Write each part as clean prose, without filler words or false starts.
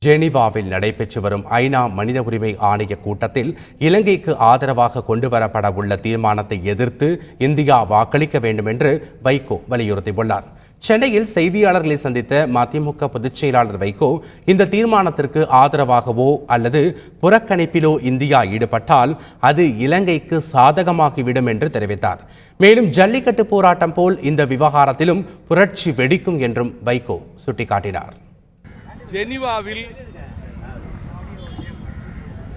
ஜெனீவாவில் நடைபெற்று வரும் ஐநா மனித உரிமை ஆணைய கூட்டத்தில் இலங்கைக்கு ஆதரவாக கொண்டுவரப்பட உள்ள தீர்மானத்தை எதிர்த்து இந்தியா வாக்களிக்க வேண்டும் என்று வைகோ வலியுறுத்தியுள்ளார். சென்னையில் செய்தியாளர்களை சந்தித்த மதிமுக பொதுச் செயலாளர் வைகோ இந்த தீர்மானத்திற்கு ஆதரவாகவோ அல்லது புறக்கணிப்பிலோ இந்தியா ஈடுபட்டால் அது இலங்கைக்கு சாதகமாகிவிடும் என்று தெரிவித்தார். மேலும் ஜல்லிக்கட்டு போராட்டம் போல் இந்த விவகாரத்திலும் புரட்சி வெடிக்கும் என்றும் வைகோ சுட்டிக்காட்டினார். ஜெனீவாவில்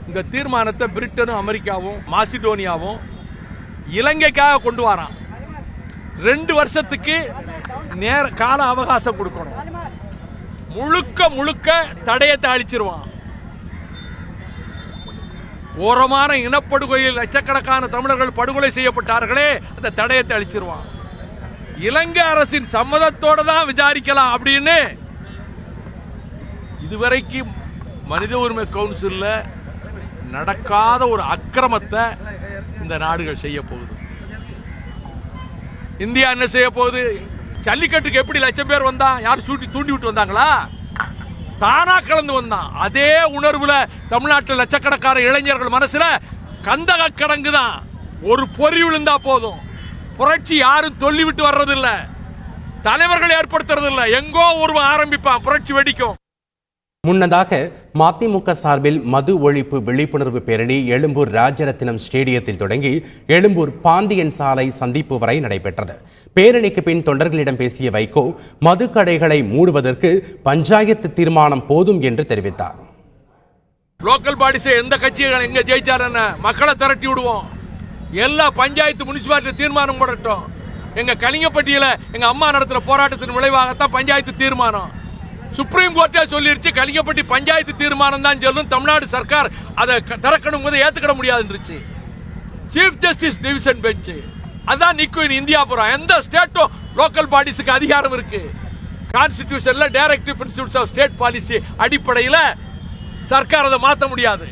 இந்த தீர்மானத்தை பிரிட்டனும் அமெரிக்காவும் மாசிடோனியாவும் இலங்கைக்காக கொண்டு வரான். 2 வருஷத்துக்கு கால அவகாசம் கொடுக்கணும். முழுக்க தடயத்தை அழிச்சிருவான். ஓரமான இனப்படுகொலையில் லட்சக்கணக்கான தமிழர்கள் படுகொலை செய்யப்பட்டார்களே, அந்த தடயத்தை அழிச்சிருவான். இலங்கை அரசின் சம்மதத்தோடு தான் விசாரிக்கலாம் அப்படின்னு இதுவரைக்கும் மனித உரிமை கவுன்சில்ல நடக்காத ஒரு அக்கிரமத்தை இந்த நாடுகள் செய்ய போகுது. இந்தியா என்ன செய்ய போகுது? ஜல்லிக்கட்டுக்கு எப்படி 1,00,000 பேர் வந்தான்? யார் தூண்டி விட்டு வந்தாங்களா? தானா கலந்து வந்தான். அதே உணர்வுல தமிழ்நாட்டில் லட்சக்கணக்கான இளைஞர்கள் மனசுல கந்தக கடங்கு தான். ஒரு பொறி விழுந்தா போதும். புரட்சி யாரும் சொல்லி விட்டு வர்றதில்லை, தலைவர்கள் ஏற்படுத்துறதில்லை. எங்கோ ஒருவன் ஆரம்பிப்பான், புரட்சி வெடிக்கும். முன்னதாக மதிமுக சார்பில் மது ஒழிப்பு விழிப்புணர்வு பேரணி எழும்பூர் ராஜரத்தினம் ஸ்டேடியத்தில் தொடங்கி எழும்பூர் பாந்தியன் சாலை சந்திப்பு வரை நடைபெற்றது. பேரணிக்கு பின் தொண்டர்களிடம் பேசிய வைகோ மதுக்கடைகளை மூடுவதற்கு பஞ்சாயத்து தீர்மானம் போதும் என்று தெரிவித்தார். லோக்கல் பாடிஸை எந்த கட்சிகள் எங்க ஜெயிச்சாரு மக்களை திரட்டி விடுவோம். எல்லா பஞ்சாயத்து முனிசிபாலிட்டி தீர்மானம் போடட்டும். எங்க கலிங்கப்பட்டியில எங்க அம்மா நடத்துற போராட்டத்தின் விளைவாகத்தான் பஞ்சாயத்து தீர்மானம். சுப்ரீம் கோர்ட்டே சொல்லிருச்சு, கலிங்கப்பட்டி பஞ்சாயத்து தீர்மானம் தான் சொல்லும். தமிழ்நாடு சர்க்கார் அதை திறக்கணும் போது ஏத்துக்கிட முடியாதுன்றுச்சு. சீஃப் ஜஸ்டிஸ் டிவிஷன் பெஞ்ச் அதான் நிக்கும் இந்தியா பூரா. எந்த ஸ்டேட்டும் லோக்கல் பாடிஸுக்கு அதிகாரம் இருக்கு. கான்ஸ்டிடியூஷன்ல directive principles of state policy அடிப்படையில் சர்க்கார் அதை மாற்ற முடியாது.